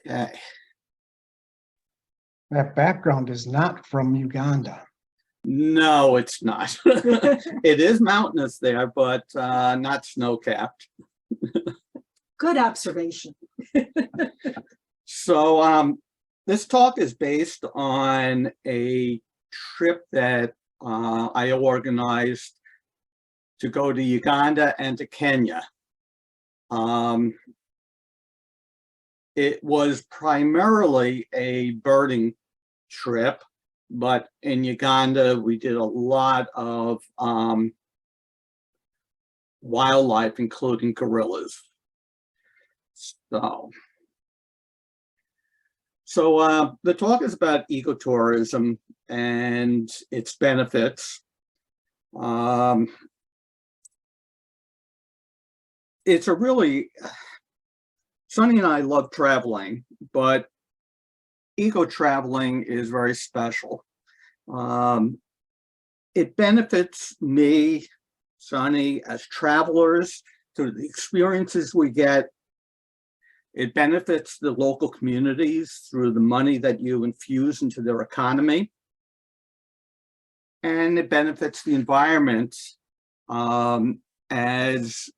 Okay. That background is not from Uganda. No, it's not. It is mountainous there, but not snow-capped. Good observation. So this talk is based on a trip that I organized to go to Uganda and to Kenya. It was primarily a birding trip, but in Uganda we did a lot of wildlife, including gorillas. So the talk is about ecotourism and its benefits. It's a really, Sonny and I love traveling, but eco-traveling is very special. It benefits me, Sonny, as travelers through the experiences we get. It benefits the local communities through the money that you infuse into their economy. And it benefits the environment as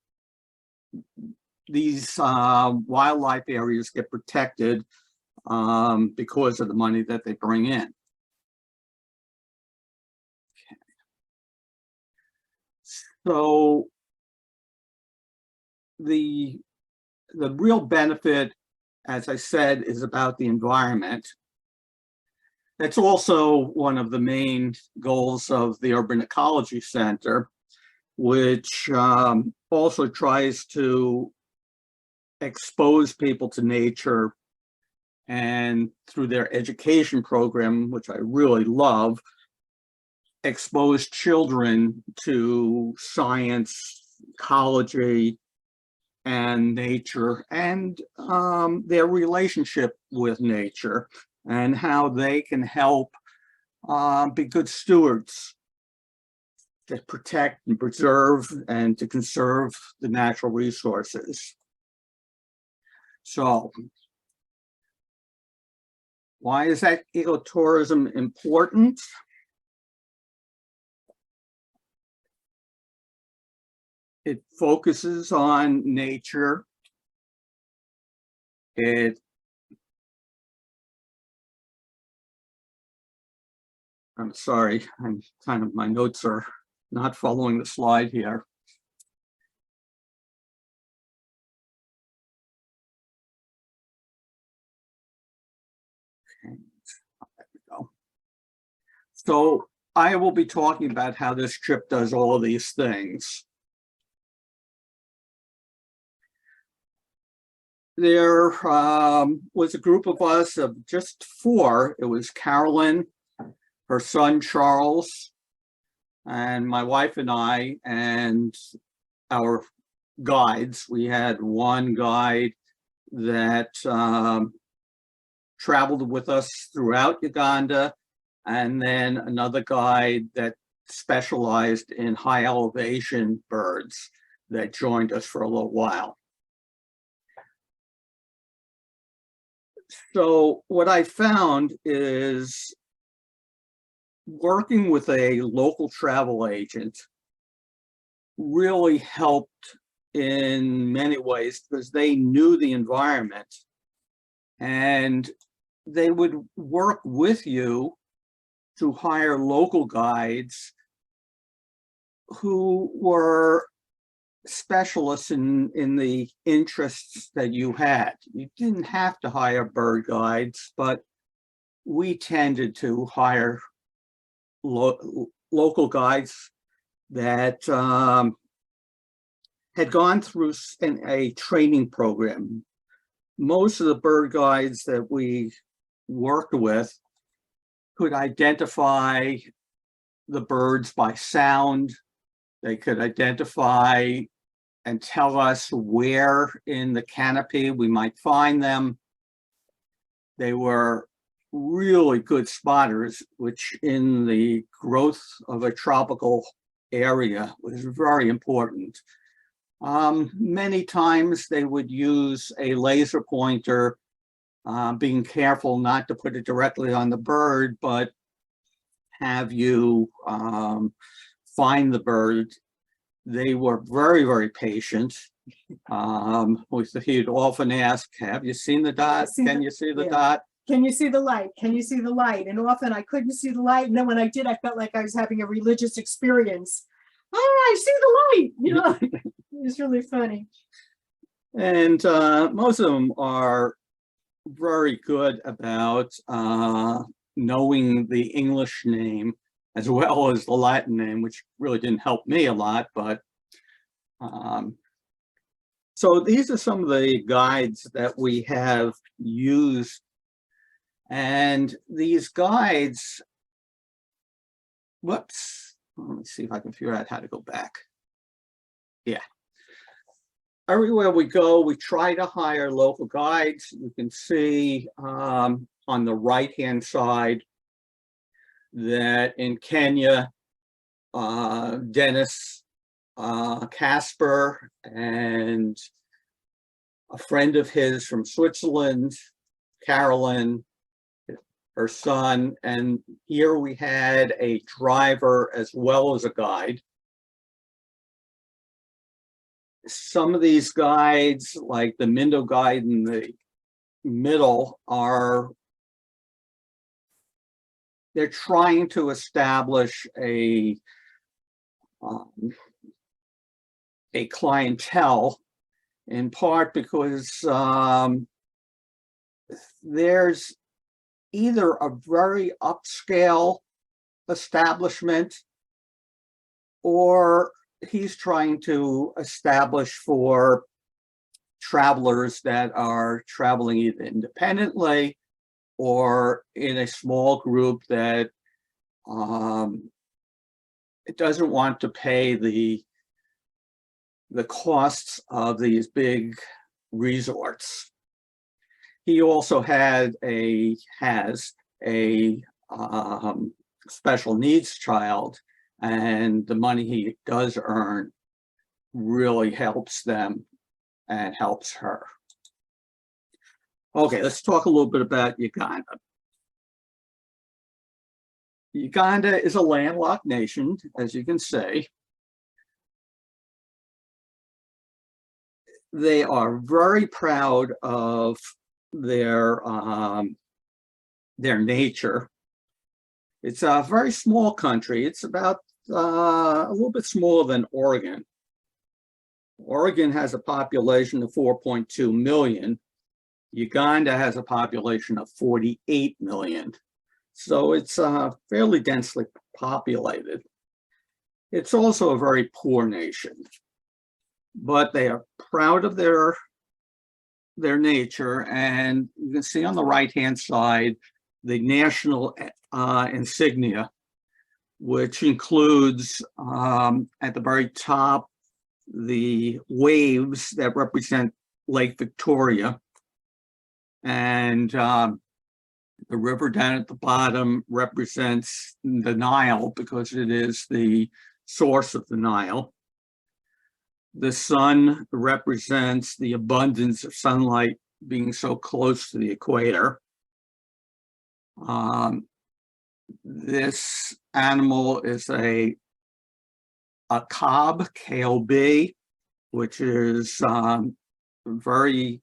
these wildlife areas get protected because of the money that they bring in. Okay. So the real benefit, as I said, is about the environment. That's also one of the main goals of the Urban Ecology Center, which also tries to expose people to nature, and through their education program, which I really love, expose children to science, ecology, and nature, and their relationship with nature, and how they can help be good stewards to protect and preserve and to conserve the natural resources. So, why is that ecotourism important? It focuses on nature. I'm sorry, my notes are not following the slide here. Okay, there we go. So I will be talking about how this trip does all of these things. There was a group of us of just 4. It was Carolyn, her son Charles, and my wife and I, and our guides. We had one guide that traveled with us throughout Uganda, and then another guide that specialized in high elevation birds that joined us for a little while. So what I found is working with a local travel agent really helped in many ways, because they knew the environment and they would work with you to hire local guides who were specialists in the interests that you had. You didn't have to hire bird guides, but we tended to hire local guides that had gone through a training program. Most of the bird guides that we worked with could identify the birds by sound. They could identify and tell us where in the canopy we might find them. They were really good spotters, which in the growth of a tropical area was very important. Many times they would use a laser pointer being careful not to put it directly on the bird, but have you find the bird. They were very, very patient. He'd often ask, have you seen the dot? Can you see the dot? Can you see the light? Can you see the light? And often I couldn't see the light. And then when I did, I felt like I was having a religious experience. Oh, I see the light. You know, it was really funny. And most of them are very good about knowing the English name as well as the Latin name, which really didn't help me a lot. But so these are some of the guides that we have used. And these guides, whoops, let me see if I can figure out how to go back. Yeah. Everywhere we go, we try to hire local guides. You can see on the right-hand side that in Kenya, Dennis Casper and a friend of his from Switzerland, Carolyn, her son, and here we had a driver as well as a guide. Some of these guides, like the Mindo guide in the middle, they're trying to establish a clientele, in part because there's either a very upscale establishment or he's trying to establish for travelers that are traveling either independently or in a small group that it doesn't want to pay the costs of these big resorts. He also has a special needs child, and the money he does earn really helps them and helps her. Okay, let's talk a little bit about Uganda. Uganda is a landlocked nation, as you can see. They are very proud of their nature. It's a very small country. It's about a little bit smaller than Oregon. Oregon has a population of 4.2 million. Uganda has a population of 48 million. So it's fairly densely populated. It's also a very poor nation, but they are proud of their nature. And you can see on the right-hand side, the national insignia, which includes at the very top, the waves that represent Lake Victoria. And the river down at the bottom represents the Nile because it is the source of the Nile. The sun represents the abundance of sunlight being so close to the equator. This animal is a cob, K-O-B, which is very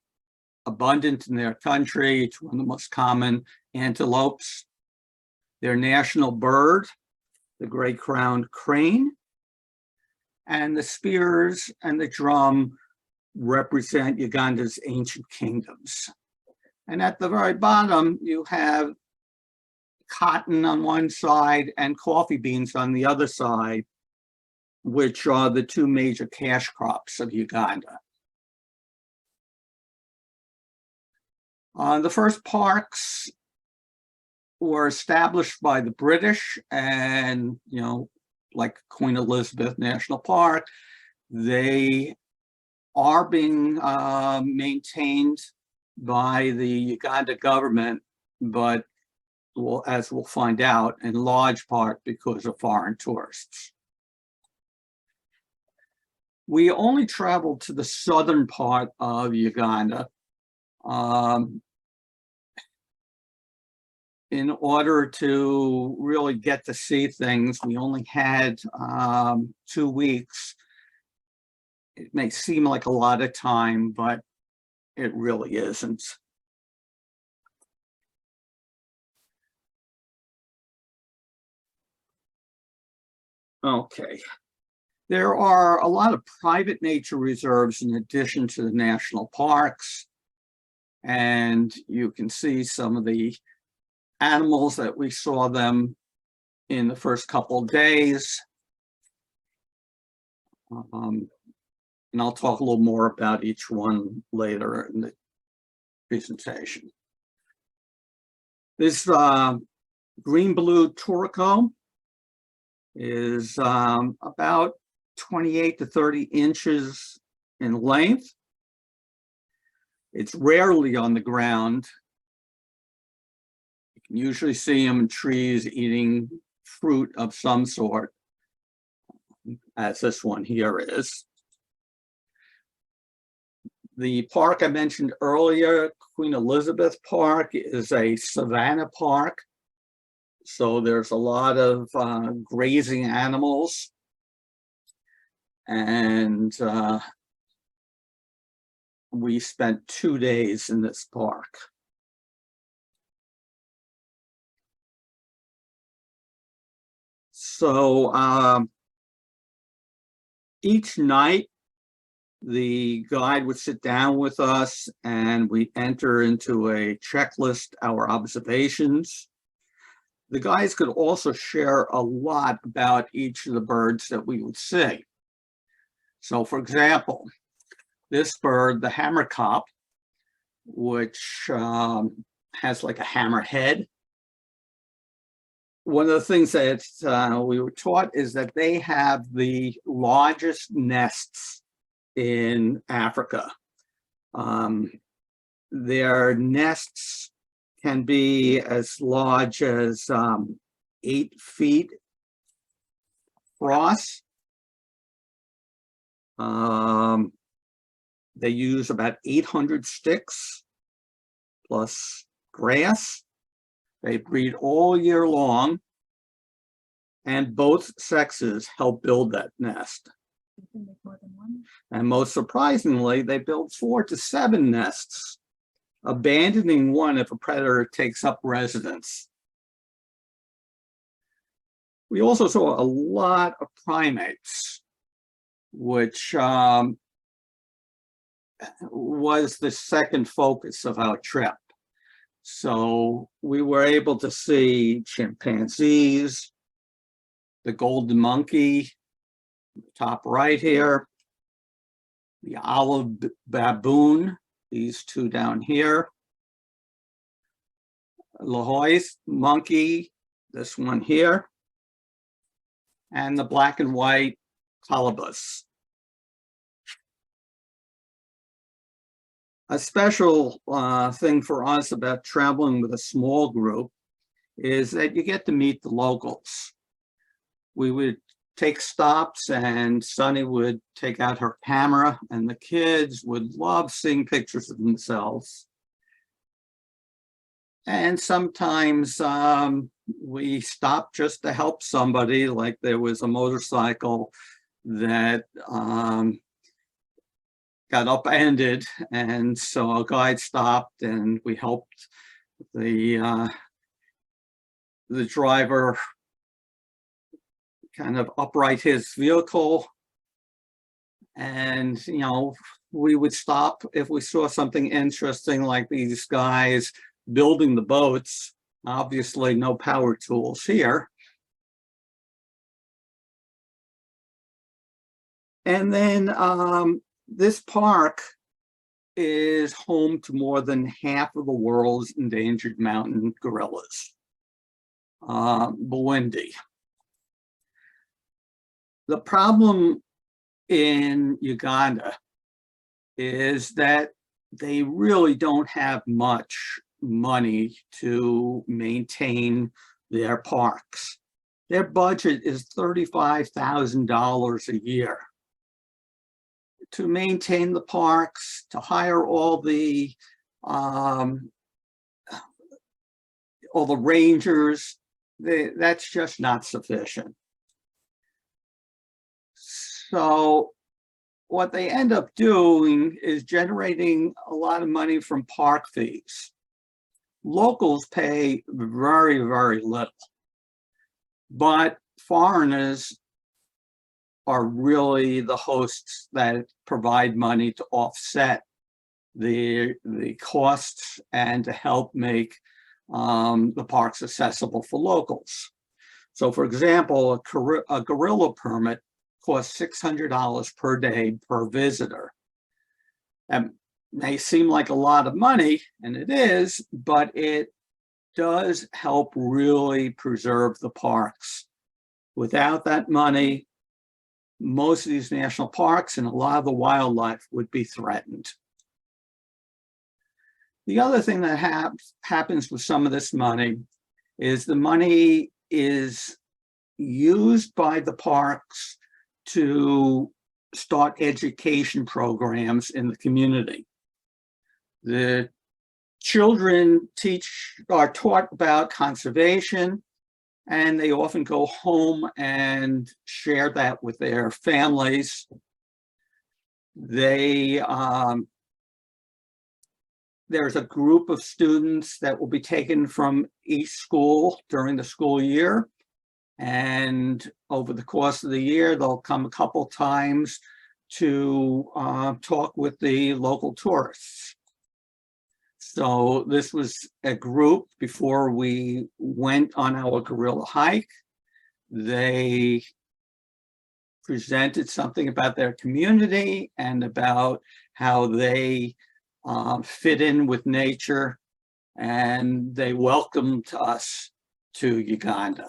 abundant in their country. It's one of the most common antelopes. Their national bird, the gray-crowned crane, and the spears and the drum represent Uganda's ancient kingdoms. And at the very bottom, you have cotton on one side and coffee beans on the other side, which are the two major cash crops of Uganda. The first parks were established by the British, and, you know, like Queen Elizabeth National Park, they are being maintained by the Uganda government, but as we'll find out, in large part because of foreign tourists. We only traveled to the southern part of Uganda. in order to really get to see things, we only had 2 weeks. It may seem like a lot of time, but it really isn't. Okay. There are a lot of private nature reserves in addition to the national parks. And you can see some of the animals that we saw them in the first couple of days. And I'll talk a little more about each one later in the presentation. This green-blue turaco is about 28 to 30 inches in length. It's rarely on the ground. You can usually see them in trees eating fruit of some sort, as this one here is. The park I mentioned earlier, Queen Elizabeth Park, is a savanna park. So there's a lot of grazing animals. And we spent 2 days in this park. So each night, the guide would sit down with us and we enter into a checklist our observations. The guides could also share a lot about each of the birds that we would see. So for example, this bird, the hammerkop, which has like a hammer head. One of the things that we were taught is that they have the largest nests in Africa. Their nests can be as large as 8 feet across. They use about 800 sticks plus grass. They breed all year long, and both sexes help build that nest. And most surprisingly, they build 4 to 7 nests, abandoning one if a predator takes up residence. We also saw a lot of primates, which was the second focus of our trip. So we were able to see chimpanzees, the golden monkey, top right here, the olive baboon, these two down here, Lahoy's monkey, this one here, and the black and white colobus. A special thing for us about traveling with a small group is that you get to meet the locals. We would take stops and Sunny would take out her camera and the kids would love seeing pictures of themselves. And sometimes we stopped just to help somebody, like there was a motorcycle that got upended, and so a guide stopped and we helped the driver kind of upright his vehicle. And you know, we would stop if we saw something interesting, like these guys building the boats. Obviously no power tools here. And then this park is home to more than half of the world's endangered mountain gorillas. Burundi. The problem in Uganda is that they really don't have much money to maintain their parks. Their budget is $35,000 a year. To maintain the parks, to hire all the all the rangers, that's just not sufficient. So what they end up doing is generating a lot of money from park fees. Locals pay very, very little, but foreigners are really the hosts that provide money to offset the costs and to help make the parks accessible for locals. So for example, a gorilla permit costs $600 per day per visitor. That may seem like a lot of money, and it is, but it does help really preserve the parks. Without that money, most of these national parks and a lot of the wildlife would be threatened. The other thing that happens with some of this money is the money is used by the parks to start education programs in the community. The children are taught about conservation, and they often go home and share that with their families. There's a group of students that will be taken from each school during the school year. And over the course of the year, they'll come a couple times to talk with the local tourists. So this was a group before we went on our gorilla hike. They presented something about their community and about how they fit in with nature, and they welcomed us to Uganda.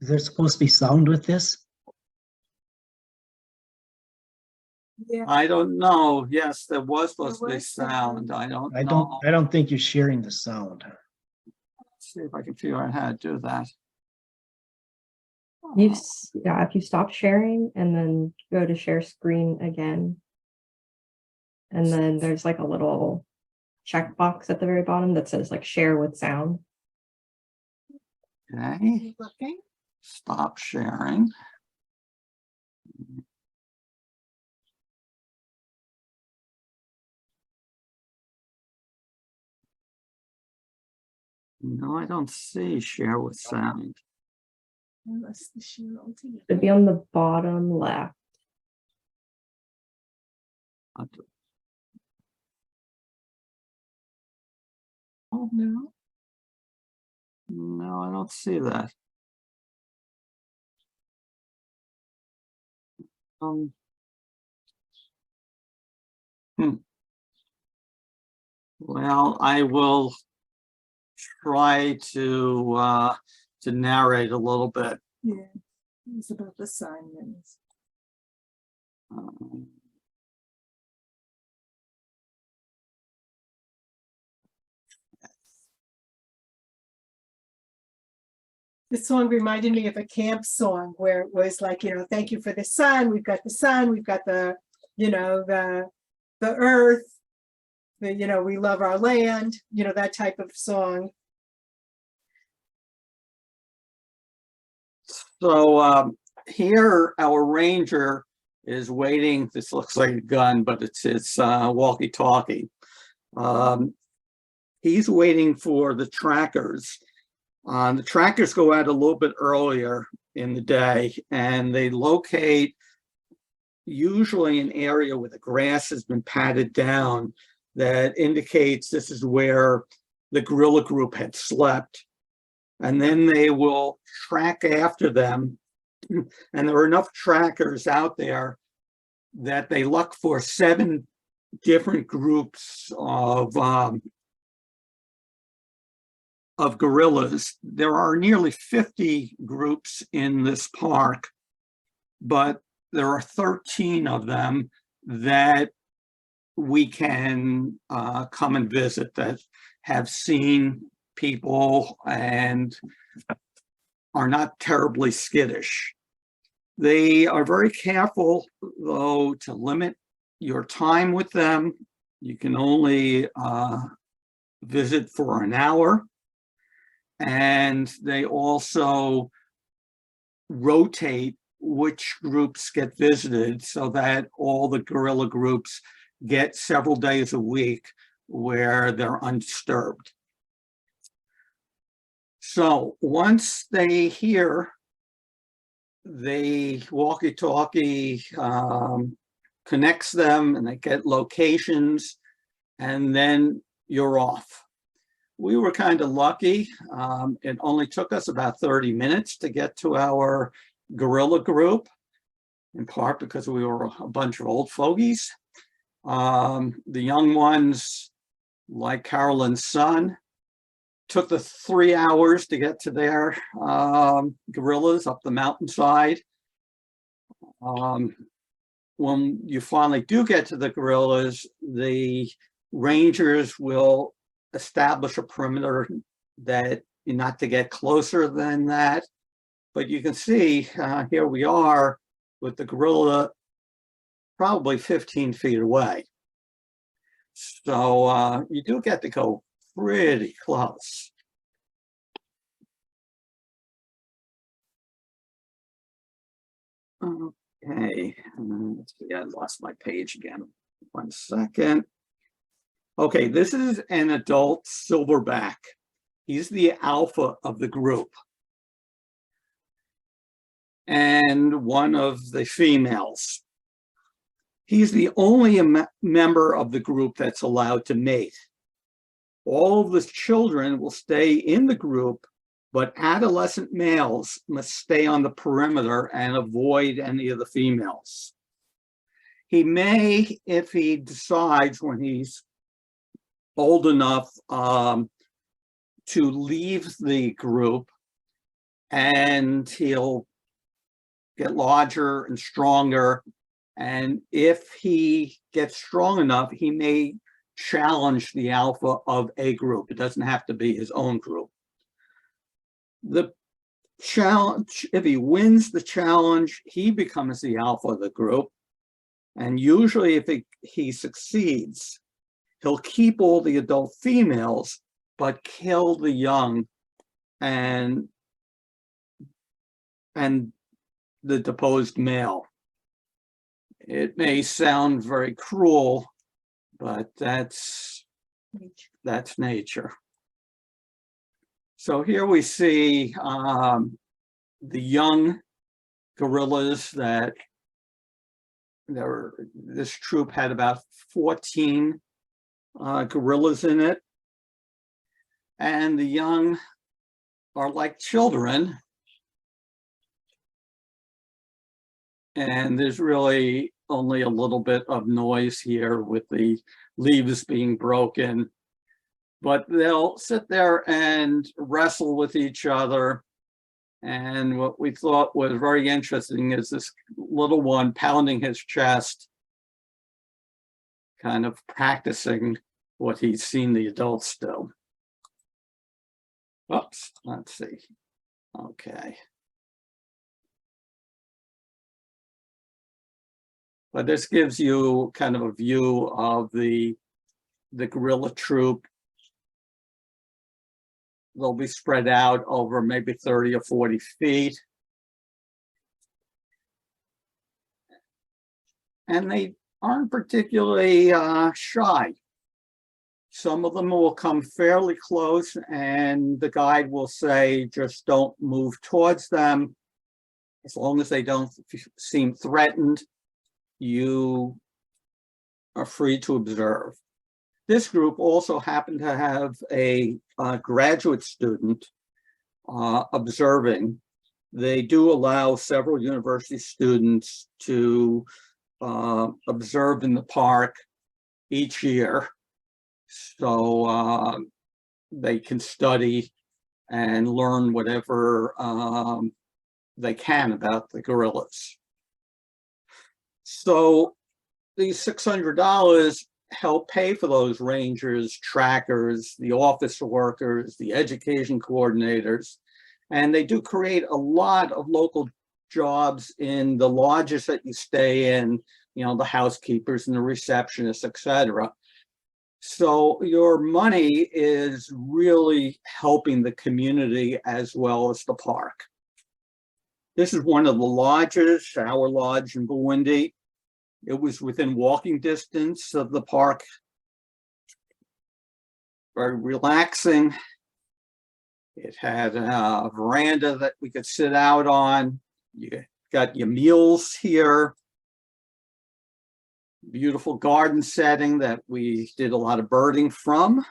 Is there supposed to be sound with this? Yeah, I don't know. Yes, there was supposed to be was sound. I don't I know. don't think you're sharing the sound. See if I can figure out how to do that. Yeah, if you stop sharing and then go to share screen again. And then there's like a little checkbox at the very bottom that says like share with sound. Okay, looking. stop sharing. No, I don't see share with sound. Unless the share altogether. It'd be on the bottom left. Oh, no. No, I don't see that. Well, I will try to narrate a little bit. Yeah, it's about the assignments. Um, This song reminded me of a camp song where it was like, thank you for the sun. We've got the sun. We've got the earth. We love our land. That type of song. So here our ranger is waiting. This looks like a gun, but it's walkie-talkie. He's waiting for the trackers. The trackers go out a little bit earlier in the day, and they locate usually an area where the grass has been patted down that indicates this is where the gorilla group had slept. And then they will track after them. And there are enough trackers out there that they look for 7 different groups of gorillas. There are nearly 50 groups in this park, but there are 13 of them that we can come and visit that have seen people and are not terribly skittish. They are very careful, though, to limit your time with them. You can only visit for an hour. And they also rotate which groups get visited so that all the gorilla groups get several days a week where they're undisturbed. So once they hear the walkie-talkie connects them and they get locations, and then you're off. We were kind of lucky. It only took us about 30 minutes to get to our gorilla group, in part because we were a bunch of old fogies. The young ones, like Carolyn's son, took the 3 hours to get to their gorillas up the mountainside. When you finally do get to the gorillas, the rangers will establish a perimeter that not to get closer than that. But you can see here we are with the gorilla probably 15 feet away. So you do get to go pretty close. Okay, let's see, I lost my page again. 1 second. Okay, this is an adult silverback. He's the alpha of the group. And one of the females. He's the only member of the group that's allowed to mate. All of the children will stay in the group, but adolescent males must stay on the perimeter and avoid any of the females. He may, if he decides when he's old enough to leave the group, and he'll get larger and stronger. And if he gets strong enough, he may challenge the alpha of a group. It doesn't have to be his own group. The challenge, if he wins the challenge, he becomes the alpha of the group. And usually if he succeeds, he'll keep all the adult females, but kill the young and the deposed male. It may sound very cruel, but that's nature. So here we see the young gorillas that this troop had about 14 gorillas in it. And the young are like children. And there's really only a little bit of noise here with the leaves being broken. But they'll sit there and wrestle with each other. And what we thought was very interesting is this little one pounding his chest, kind of practicing what he's seen the adults do. Oops, let's see. Okay. But this gives you kind of a view of the gorilla troop. They'll be spread out over maybe 30 or 40 feet. And they aren't particularly shy. Some of them will come fairly close and the guide will say, just don't move towards them. As long as they don't seem threatened, you are free to observe. This group also happened to have a graduate student observing. They do allow several university students to observe in the park each year. So they can study and learn whatever they can about the gorillas. So these $600 help pay for those rangers, trackers, the office workers, the education coordinators. And they do create a lot of local jobs in the lodges that you stay in, you know, the housekeepers and the receptionists, etc. So your money is really helping the community as well as the park. This is one of the lodges, our lodge in Buwindi. It was within walking distance of the park. Very relaxing. It had a veranda that we could sit out on. You got your meals here. Beautiful garden setting that we did a lot of birding from.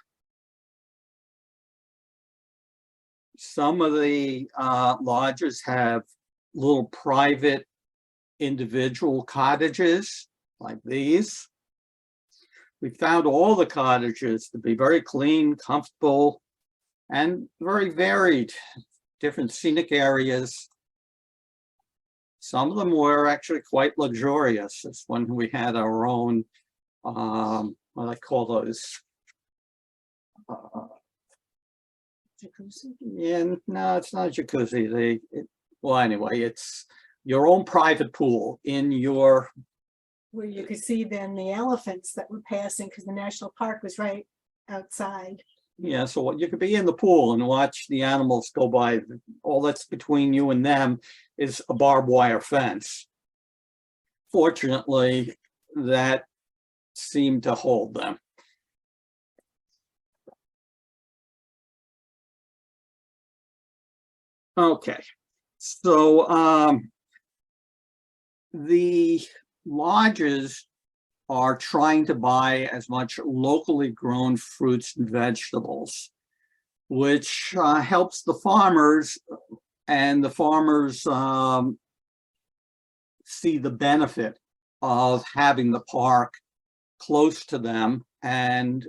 Some of the lodges have little private individual cottages like these. We found all the cottages to be very clean, comfortable, and very varied, different scenic areas. Some of them were actually quite luxurious. This one we had our own, what do I call those? Jacuzzi? Yeah, no, it's not a jacuzzi. Well, anyway, it's your own private pool in your, Where you could see then the elephants that were passing because the national park was right outside. yeah, so what you could be in the pool and watch the animals go by. All that's between you and them is a barbed wire fence. Fortunately, that seemed to hold them. Okay, so the lodges are trying to buy as much locally grown fruits and vegetables, which helps the farmers, and the farmers see the benefit of having the park close to them and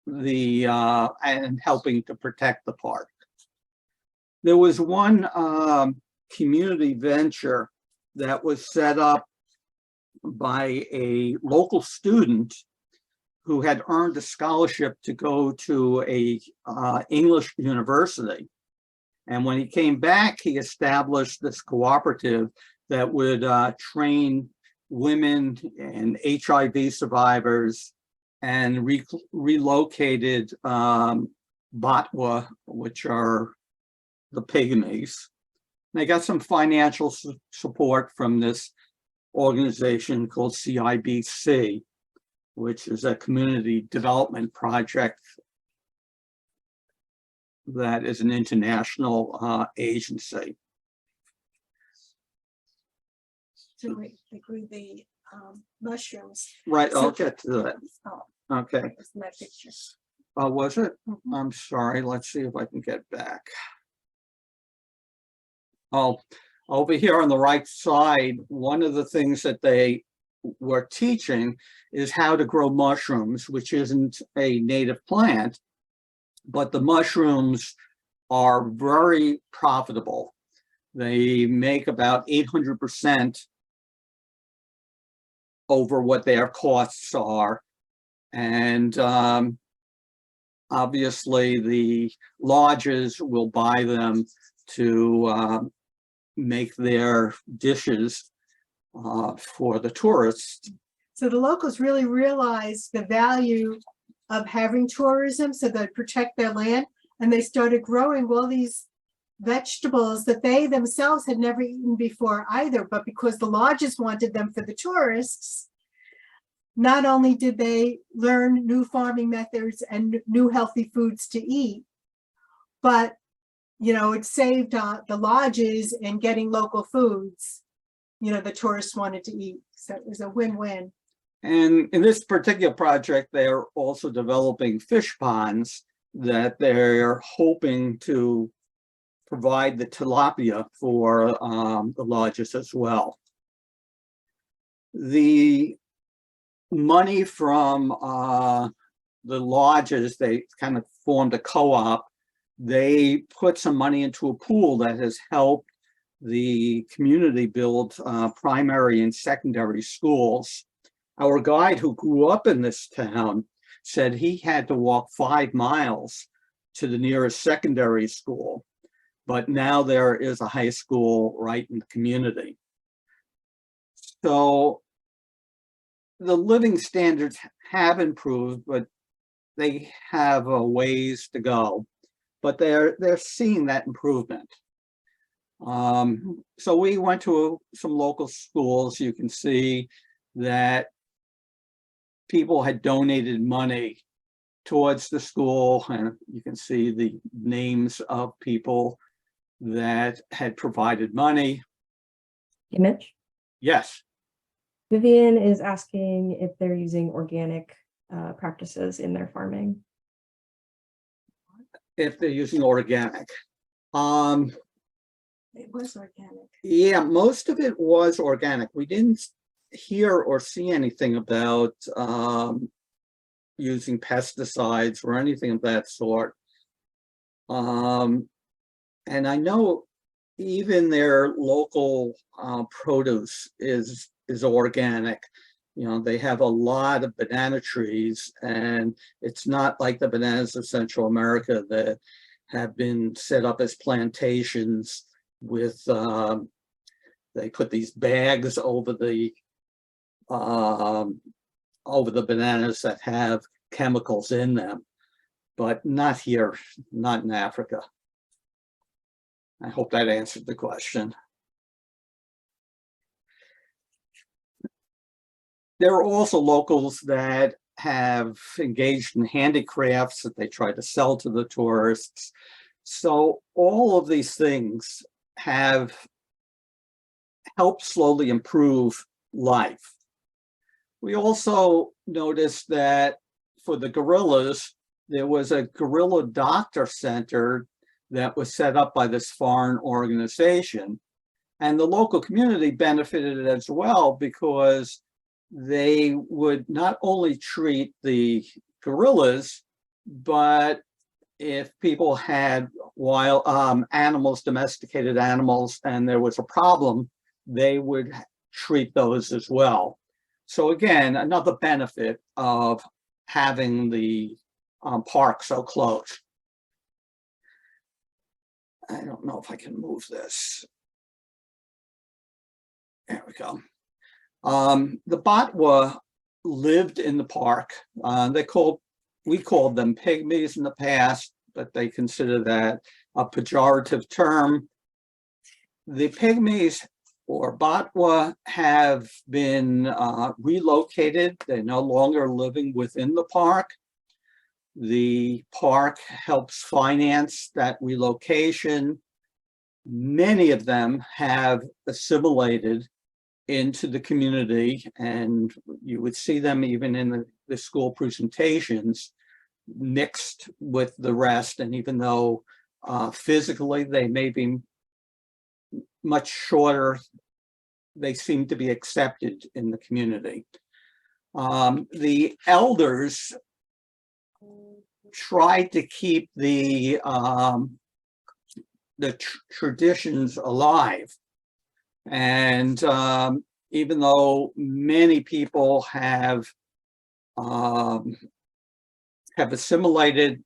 and helping to protect the park. There was one community venture that was set up by a local student who had earned a scholarship to go to a English university. And when he came back, he established this cooperative that would train women and HIV survivors and relocated Batwa, which are the pygmies. They got some financial support from this organization called CIBC, which is a community development project that is an international agency. So they grew the mushrooms. Right, So- I'll get to that. Oh, Okay, that's my picture. was it? Mhm. I'm sorry, let's see if I can get back. Oh, over here on the right side, one of the things that they were teaching is how to grow mushrooms, which isn't a native plant, but the mushrooms are very profitable. They make about 800% over what their costs are. And obviously the lodges will buy them to make their dishes for the tourists. So the locals really realized the value of having tourism, so they protect their land, and they started growing all these vegetables that they themselves had never eaten before either, but because the lodges wanted them for the tourists, not only did they learn new farming methods and new healthy foods to eat, but you know, it saved the lodges in getting local foods, you know, the tourists wanted to eat. So it was a win-win. And in this particular project, they're also developing fish ponds that they're hoping to provide the tilapia for the lodges as well. The money from the lodges, they kind of formed a co-op. They put some money into a pool that has helped the community build primary and secondary schools. Our guide who grew up in this town said he had to walk 5 miles to the nearest secondary school, but now there is a high school right in the community. So the living standards have improved, but they have a ways to go. But they're seeing that improvement. So we went to some local schools. You can see that people had donated money towards the school, and you can see the names of people that had provided money. Hey, Mitch, Yes, Vivian is asking if they're using organic practices in their farming. if they're using organic. It was organic. Yeah, most of it was organic. We didn't hear or see anything about using pesticides or anything of that sort. And I know even their local produce is organic. You know, they have a lot of banana trees, and it's not like the bananas of Central America that have been set up as plantations with, they put these bags over the bananas that have chemicals in them, but not here, not in Africa. I hope that answered the question. There are also locals that have engaged in handicrafts that they try to sell to the tourists. So all of these things have helped slowly improve life. We also noticed that for the gorillas, there was a gorilla doctor center that was set up by this foreign organization. And the local community benefited as well, because they would not only treat the gorillas, but if people had wild animals, domesticated animals, and there was a problem, they would treat those as well. So again, another benefit of having the park so close. I don't know if I can move this. There we go. The Batwa lived in the park. We called them pygmies in the past, but they consider that a pejorative term. The pygmies, or Batwa, have been relocated. They're no longer living within the park. The park helps finance that relocation. Many of them have assimilated into the community, and you would see them even in the school presentations mixed with the rest. And even though physically they may be much shorter, they seem to be accepted in the community. The elders tried to keep the traditions alive. And even though many people have assimilated,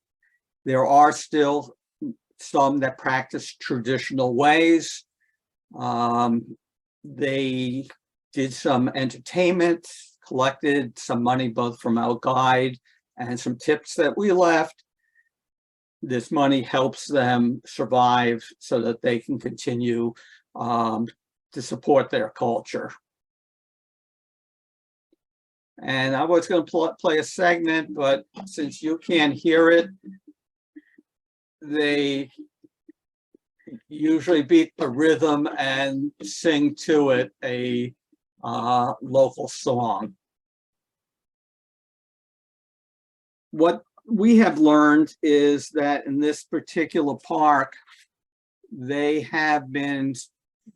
there are still some that practice traditional ways. They did some entertainment, collected some money both from our guide and some tips that we left. This money helps them survive so that they can continue to support their culture. And I was going to play a segment, but since you can't hear it, they usually beat the rhythm and sing to it a local song. What we have learned is that in this particular park, they have been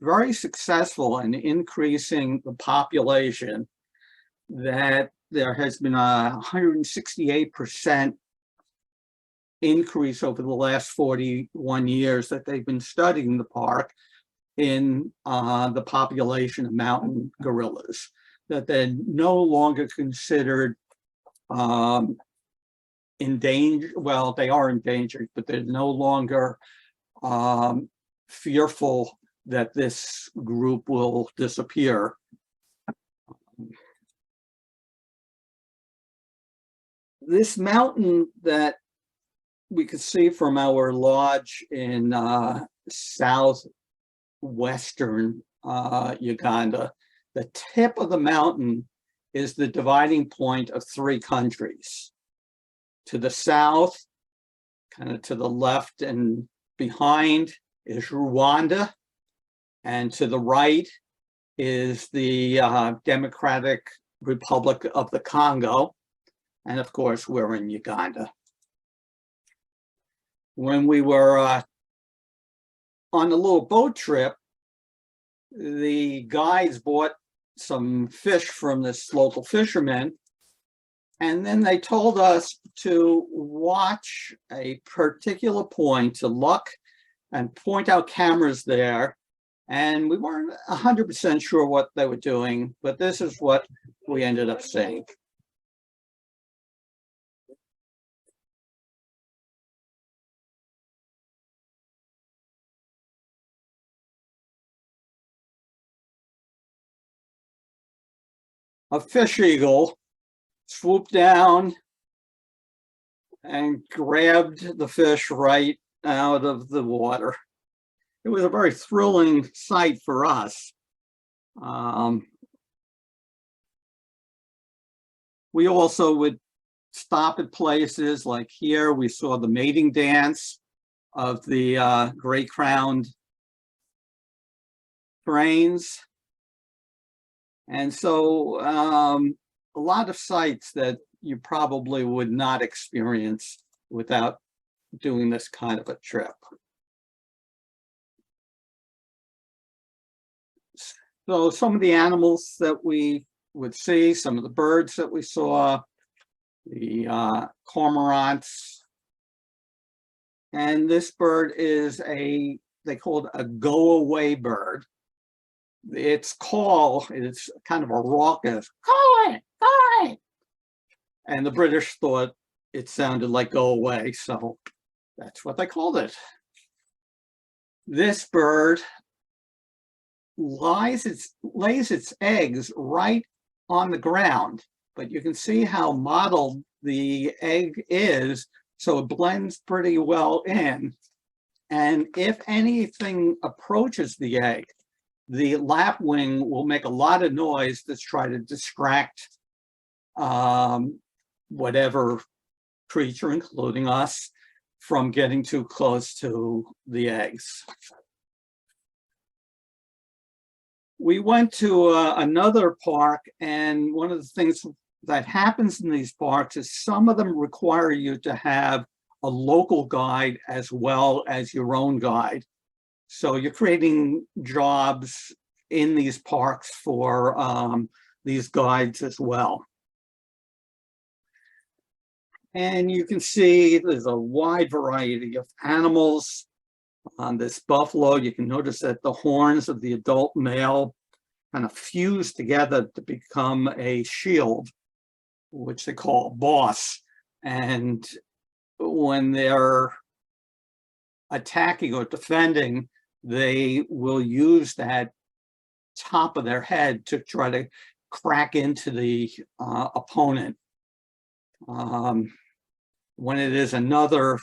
very successful in increasing the population, that there has been a 168% increase over the last 41 years that they've been studying the park in the population of mountain gorillas. that they're no longer considered endangered. Well, they are endangered, but they're no longer fearful that this group will disappear. This mountain that we could see from our lodge in southwestern Uganda, the tip of the mountain is the dividing point of three countries. To the south, kind of to the left and behind, is Rwanda, and to the right is the Democratic Republic of the Congo, and of course we're in Uganda. When we were on a little boat trip, the guides bought some fish from this local fisherman, and then they told us to watch a particular point, to look and point out cameras there. And we weren't 100% sure what they were doing, but this is what we ended up seeing. A fish eagle swooped down and grabbed the fish right out of the water. It was a very thrilling sight for us. We also would stop at places like here. We saw the mating dance of the gray-crowned cranes. And so a lot of sights that you probably would not experience without doing this kind of a trip. So some of the animals that we would see, some of the birds that we saw, the cormorants. And this bird is they call it a go-away bird. Its call is kind of a raucous, call it. And the British thought it sounded like go away, so that's what they called it. This bird lays its eggs right on the ground, but you can see how mottled the egg is, so it blends pretty well in. And if anything approaches the egg, the lapwing will make a lot of noise to try to distract whatever creature, including us, from getting too close to the eggs. We went to another park, and one of the things that happens in these parks is some of them require you to have a local guide as well as your own guide. So you're creating jobs in these parks for these guides as well. And you can see there's a wide variety of animals. On this buffalo, you can notice that the horns of the adult male kind of fuse together to become a shield, which they call a boss. And when they're attacking or defending, they will use that top of their head to try to crack into the opponent. When it is another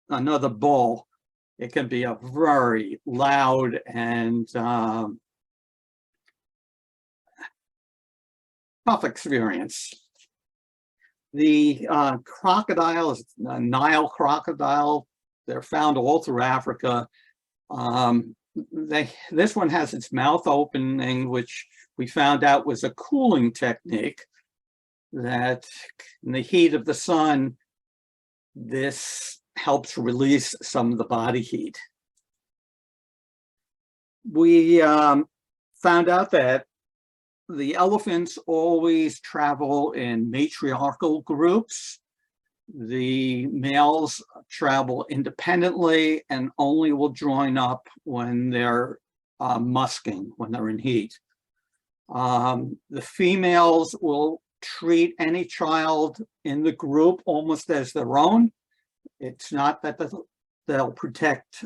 bull, it can be a very loud and tough experience. The crocodiles, Nile crocodile, they're found all through Africa. This one has its mouth opening, which we found out was a cooling technique, that in the heat of the sun, this helps release some of the body heat. We found out that the elephants always travel in matriarchal groups. The males travel independently and only will join up when they're musking, when they're in heat. The females will treat any child in the group almost as their own. It's not that they'll protect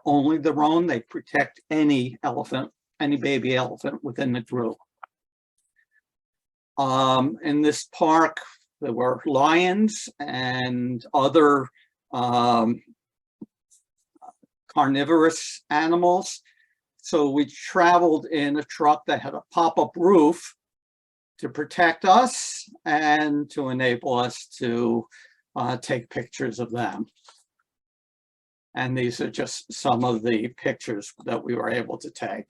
only their own, they protect any elephant, any baby elephant within the group. In this park, there were lions and other carnivorous animals. So we traveled in a truck that had a pop-up roof to protect us and to enable us to take pictures of them. And these are just some of the pictures that we were able to take.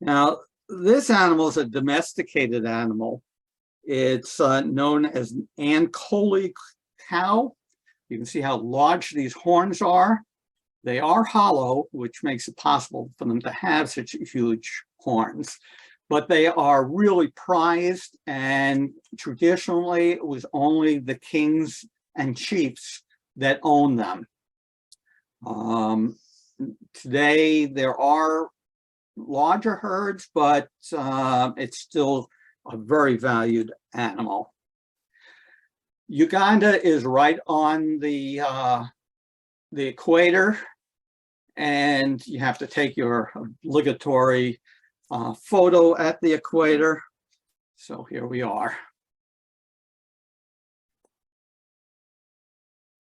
Now, this animal is a domesticated animal. It's known as an Ankole cow. You can see how large these horns are. They are hollow, which makes it possible for them to have such huge horns, but they are really prized, and traditionally it was only the kings and chiefs that owned them. Today there are larger herds, but it's still a very valued animal. Uganda is right on the equator, and you have to take your obligatory photo at the equator. So here we are.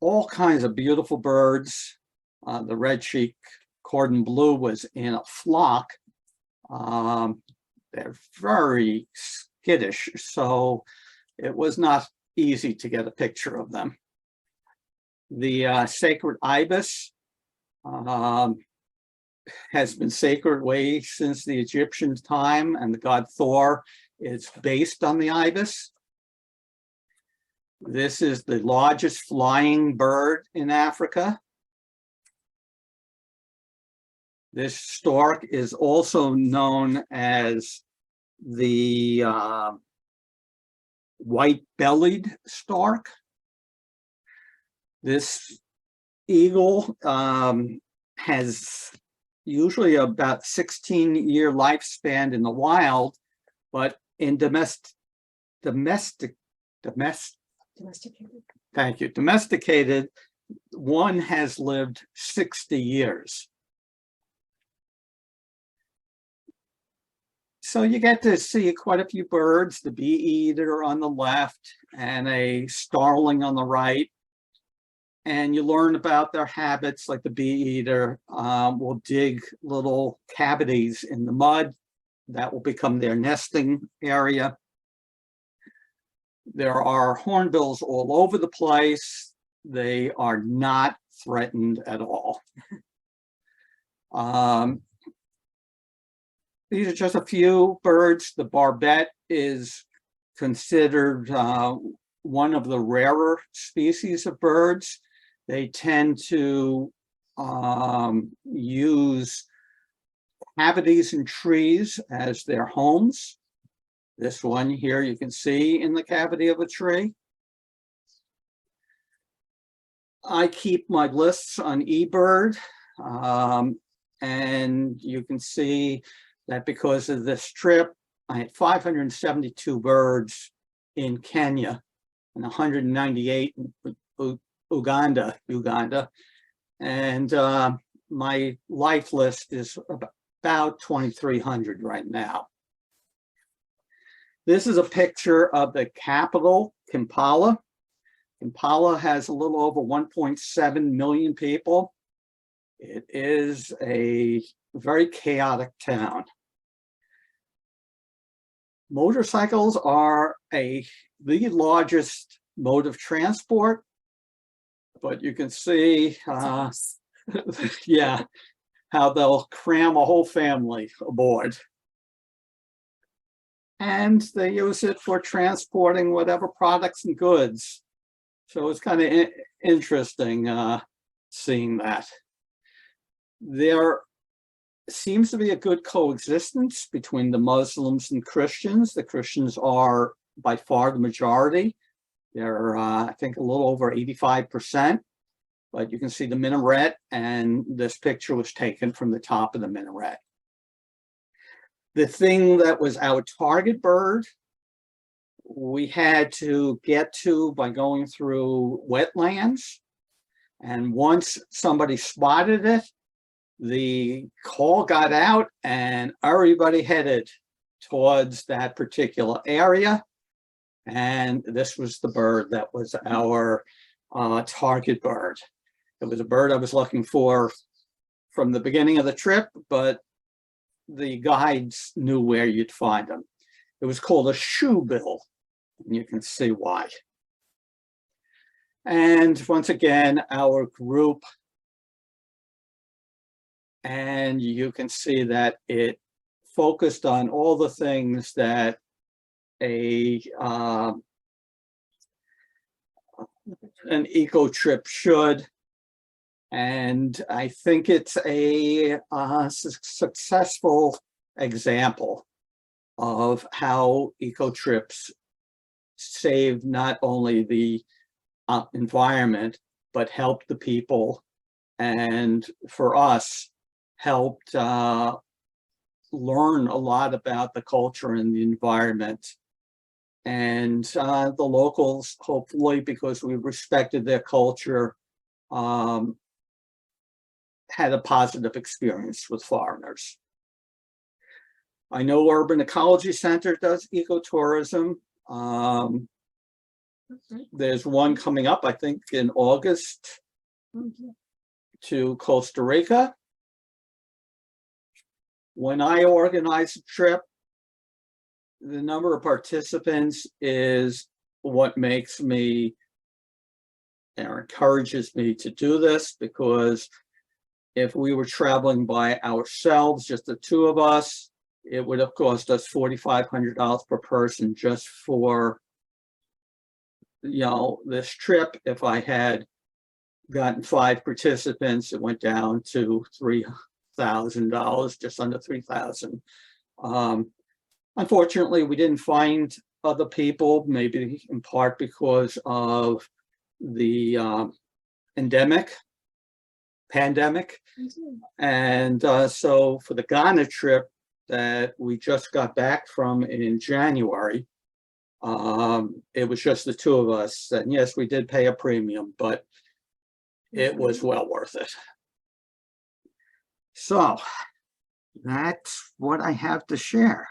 All kinds of beautiful birds. The red-cheeked cordon bleu was in a flock. They're very skittish, so it was not easy to get a picture of them. The sacred ibis has been sacred way since the Egyptian time, and the god Thor is based on the ibis. This is the largest flying bird in Africa. This stork is also known as the white-bellied stork. This eagle has usually about 16-year lifespan in the wild, but in domesticated, one has lived 60 years. So you get to see quite a few birds, the bee-eater on the left and a starling on the right. And you learn about their habits, like the bee-eater will dig little cavities in the mud. That will become their nesting area. There are hornbills all over the place. They are not threatened at all. These are just a few birds. The barbet is considered one of the rarer species of birds. They tend to use cavities in trees as their homes. This one here you can see in the cavity of a tree. I keep my lists on eBird, and you can see that because of this trip, I had 572 birds in Kenya and 198 in Uganda, and my life list is about 2,300 right now. This is a picture of the capital, Kampala. Kampala has a little over 1.7 million people. It is a very chaotic town. Motorcycles are the largest mode of transport, but you can see, yeah, how they'll cram a whole family aboard. And they use it for transporting whatever products and goods. So it's kind of interesting seeing that. There seems to be a good coexistence between the Muslims and Christians. The Christians are by far the majority. They're, I think, a little over 85%. but you can see the minaret, and this picture was taken from the top of the minaret. The thing that was our target bird, we had to get to by going through wetlands. And once somebody spotted it, the call got out and everybody headed towards that particular area. And this was the bird that was our target bird. It was a bird I was looking for from the beginning of the trip, but the guides knew where you'd find them. It was called a shoebill, and you can see why. And once again, our group, and you can see that it focused on all the things that an eco trip should. And I think it's a successful example of how eco trips save not only the environment, but helped the people, and for us, helped learn a lot about the culture and the environment. And the locals, hopefully, because we respected their culture, had a positive experience with foreigners. I know Urban Ecology Center does ecotourism. There's one coming up, I think, in August to Costa Rica. When I organize a trip, the number of participants is what makes me or encourages me to do this, because if we were traveling by ourselves, just the two of us, it would have cost us $4,500 per person just for, this trip. If I had gotten 5 participants, it went down to $3,000, just under $3,000. Unfortunately, we didn't find other people, maybe in part because of the pandemic. And so for the Ghana trip that we just got back from in January, it was just the two of us. And yes, we did pay a premium, but it was well worth it. So that's what I have to share.